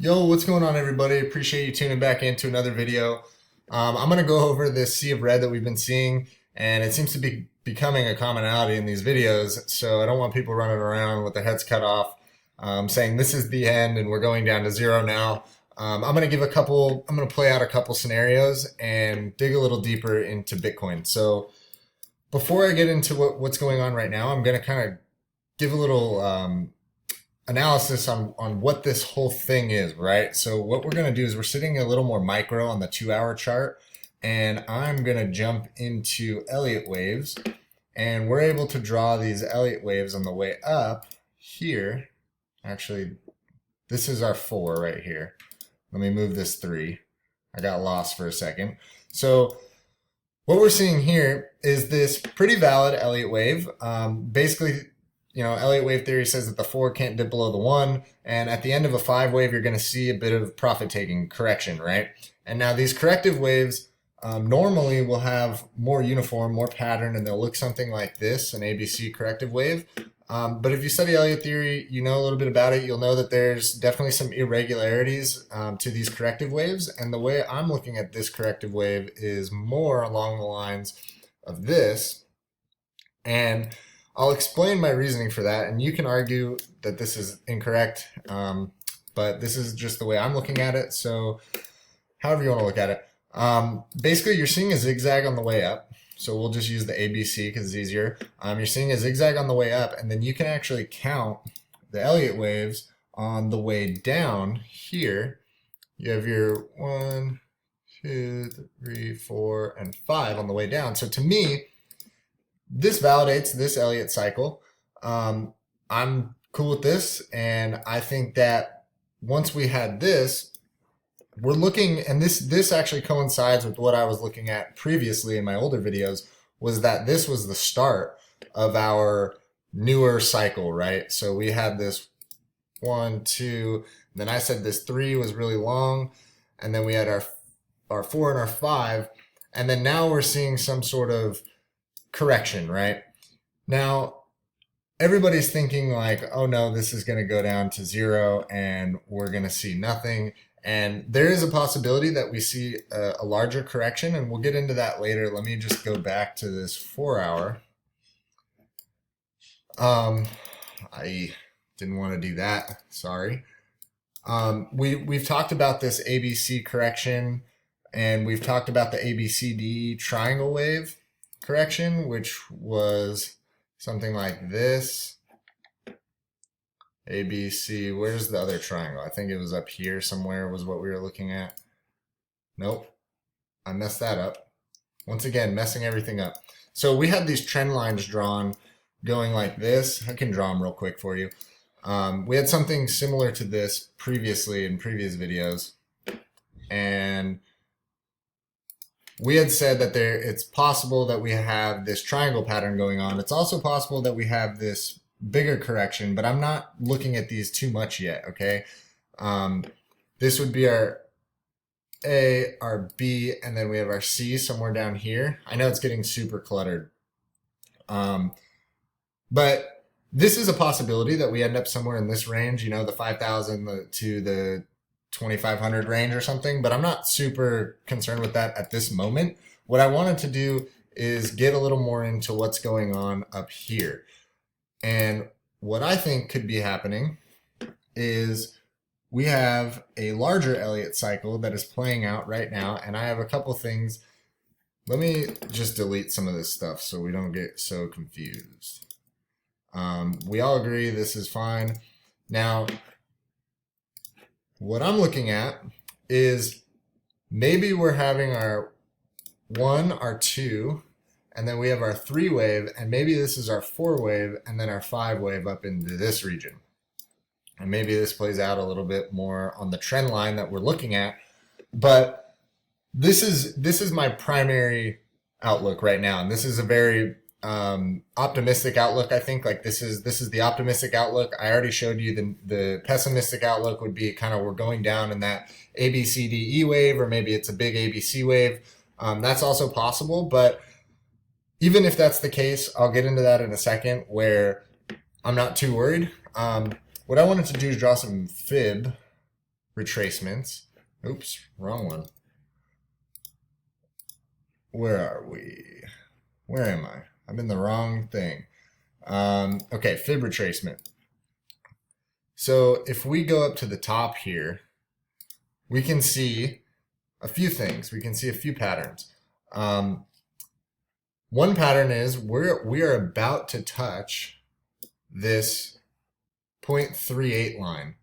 Yo, what's going on, everybody? Appreciate you tuning back into another video. I'm going to go over this sea of red that we've been seeing, and it seems to be becoming a commonality in these videos. So I don't want people running around with their heads cut off, saying this is the end and we're going down to zero now. I'm going to I'm going to play out a couple scenarios and dig a little deeper into Bitcoin. So before I get into what's going on right now, I'm going to kind of give a little analysis on what this whole thing is, right? So what we're going to do is we're sitting a little more micro on the 2 hour chart, and I'm going to jump into Elliott waves, and we're able to draw these Elliott waves on the way up here. Actually, this is our 4 right here. Let me move this 3. I got lost for a second. So what we're seeing here is this pretty valid Elliott wave. Basically, Elliott wave theory says that the 4 can't dip below the 1, and at the end of a 5 wave, you're going to see a bit of profit taking correction, right? And now these corrective waves normally will have more uniform, more pattern, and they'll look something like this, an ABC corrective wave. But if you study Elliott theory, you know a little bit about it. You'll know that there's definitely some irregularities to these corrective waves, and the way I'm looking at this corrective wave is more along the lines of this, and I'll explain my reasoning for that, and you can argue that this is incorrect, but this is just the way I'm looking at it. So however you want to look at it. Basically, you're seeing a zigzag on the way up. So we'll just use the ABC because it's easier. You're seeing a zigzag on the way up, and then you can actually count the Elliott waves on the way down here. You have your 1, 2, 3, 4, and 5 on the way down. So to me, this validates this Elliott cycle. I'm cool with this, and I think that once we had this, we're looking, and this actually coincides with what I was looking at previously in my older videos, was that this was the start of our newer cycle, right? So we had this 1, 2, then I said this 3 was really long, and then we had our 4 and our 5, and then now we're seeing some sort of correction, right? Now, everybody's thinking like, oh no, this is going to go down to 0 and we're going to see nothing. And there is a possibility that we see a larger correction, and we'll get into that later. Let me just go back to this 4 hour. I didn't want to do that. Sorry. We've talked about this ABC correction, and we've talked about the ABCD triangle wave correction, which was something like this. ABC, where's the other triangle? I think it was up here somewhere was what we were looking at. Nope, I messed that up. Once again, messing everything up. So we had these trend lines drawn going like this. I can draw them real quick for you. We had something similar to this previously in previous videos, and we had said that it's possible that we have this triangle pattern going on. It's also possible that we have this bigger correction, but I'm not looking at these too much yet, okay? This would be our A, our B, and then we have our C somewhere down here. I know it's getting super cluttered. But this is a possibility that we end up somewhere in this range, the 5,000 to the 2,500 range or something, but I'm not super concerned with that at this moment. What I wanted to do is get a little more into what's going on up here. And what I think could be happening is we have a larger Elliott cycle that is playing out right now, and I have a couple things. Let me just delete some of this stuff so we don't get so confused. We all agree this is fine. Now, what I'm looking at is maybe we're having our 1, our 2, and then we have our 3 wave, and maybe this is our 4 wave, and then our 5 wave up into this region. And maybe this plays out a little bit more on the trend line that we're looking at, but this is my primary outlook right now, and this is a very optimistic outlook. I think like this is the optimistic outlook. I already showed you the pessimistic outlook would be kind of we're going down in that ABCDE wave, or maybe it's a big ABC wave. That's also possible, but even if that's the case, I'll get into that in a second, where I'm not too worried. What I wanted to do is draw some fib retracements. Oops, wrong one. Where are we? Where am I? I'm in the wrong thing. Okay, fib retracement. So if we go up to the top here, we can see a few things. We can see a few patterns. One pattern is we are about to touch this 0.38 line.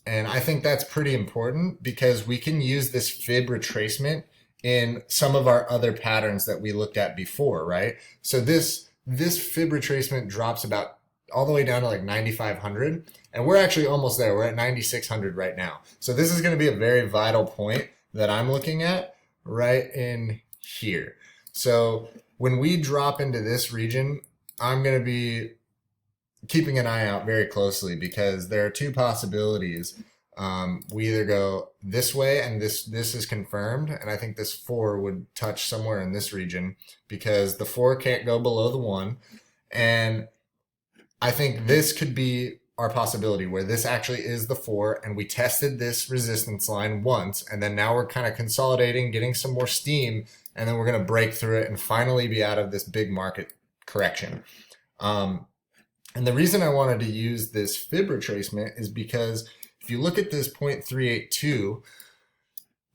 And I think that's pretty important because we can use this fib retracement in some of our other patterns that we looked at before, right? So this fib retracement drops about all the way down to like 9,500, and we're actually almost there. We're at 9,600 right now. So this is going to be a very vital point that I'm looking at right in here. So when we drop into this region, I'm going to be keeping an eye out very closely because there are two possibilities. We either go this way and this is confirmed, and I think this 4 would touch somewhere in this region because the 4 can't go below the 1, and I think this could be our possibility where this actually is the 4 and we tested this resistance line once, and then now we're kind of consolidating, getting some more steam, and then we're going to break through it and finally be out of this big market correction. And the reason I wanted to use this fib retracement is because if you look at this 0.382,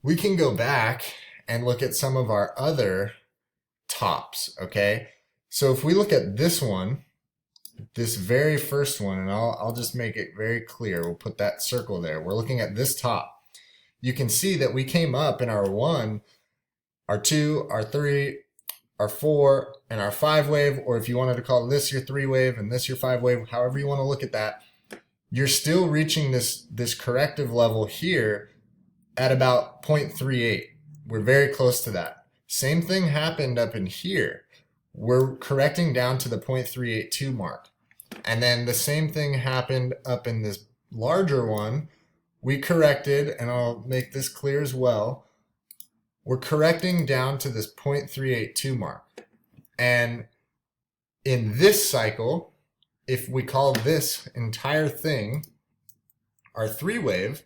we can go back and look at some of our other tops, okay? So if we look at this one, this very first one, and I'll just make it very clear. We'll put that circle there. We're looking at this top. You can see that we came up in our 1, our 2, our 3, our 4, and our 5 wave, or if you wanted to call this your 3 wave and this your 5 wave, however you want to look at that, you're still reaching this corrective level here at about 0.38. We're very close to that. Same thing happened up in here. We're correcting down to the 0.382 mark. And then the same thing happened up in this larger one. We corrected, and I'll make this clear as well, we're correcting down to this 0.382 mark. And in this cycle, if we call this entire thing our 3 wave,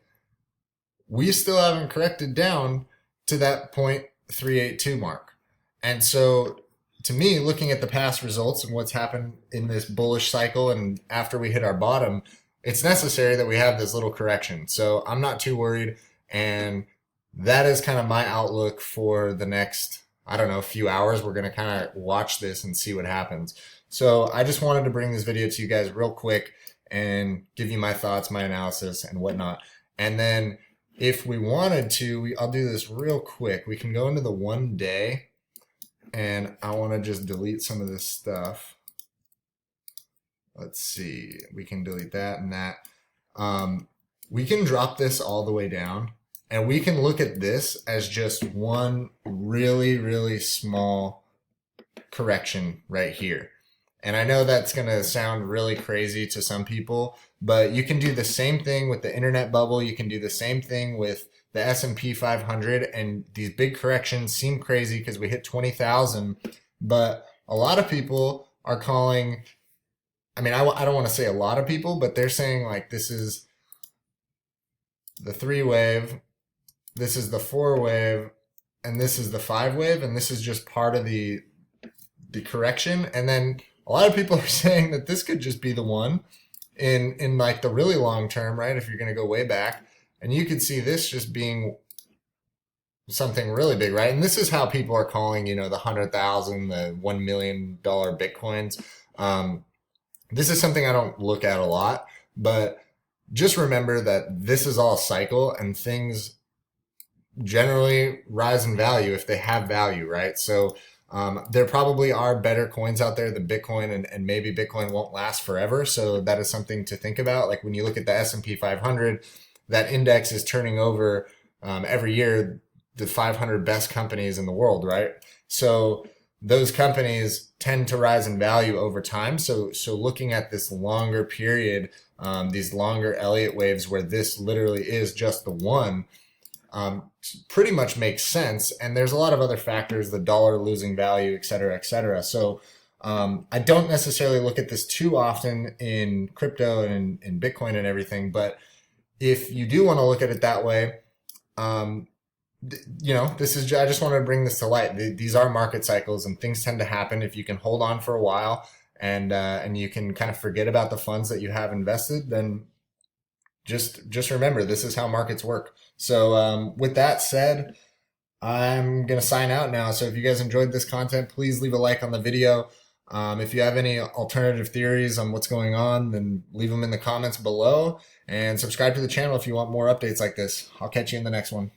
we still haven't corrected down to that 0.382 mark. And so to me, looking at the past results and what's happened in this bullish cycle and after we hit our bottom, it's necessary that we have this little correction. So I'm not too worried, and that is kind of my outlook for the next, I don't know, few hours. We're going to kind of watch this and see what happens. So I just wanted to bring this video to you guys real quick and give you my thoughts, my analysis, and whatnot. And then if we wanted to, I'll do this real quick. We can go into the 1 day, and I want to just delete some of this stuff. Let's see. We can delete that and that. We can drop this all the way down, and we can look at this as just one really, really small correction right here. And I know that's going to sound really crazy to some people, but you can do the same thing with the internet bubble. You can do the same thing with the S&P 500, and these big corrections seem crazy because we hit 20,000, but a lot of people are calling, I mean, I don't want to say a lot of people, but they're saying like this is the 3 wave, this is the 4 wave, and this is the 5 wave, and this is just part of the correction. And then a lot of people are saying that this could just be the one in like the really long term, right? If you're going to go way back, and you could see this just being something really big, right? And this is how people are calling, you know, the 100,000, the $1 million Bitcoins. This is something I don't look at a lot, but just remember that this is all cycle, and things generally rise in value if they have value, right? So there probably are better coins out there than Bitcoin, and maybe Bitcoin won't last forever. So that is something to think about. Like when you look at the S&P 500, that index is turning over every year the 500 best companies in the world, right? So those companies tend to rise in value over time. So looking at this longer period, these longer Elliott waves where this literally is just the one, pretty much makes sense. And there's a lot of other factors, the dollar losing value, et cetera, et cetera. So I don't necessarily look at this too often in crypto and in Bitcoin and everything, but if you do want to look at it that way, um, this is, I just wanted to bring this to light. These are market cycles, and things tend to happen. If you can hold on for a while, and you can kind of forget about the funds that you have invested, then just remember, this is how markets work. So with that said, I'm gonna sign out now. So if you guys enjoyed this content, please leave a like on the video. If you have any alternative theories on what's going on, then leave them in the comments below, and subscribe to the channel if you want more updates like this. I'll catch you in the next one.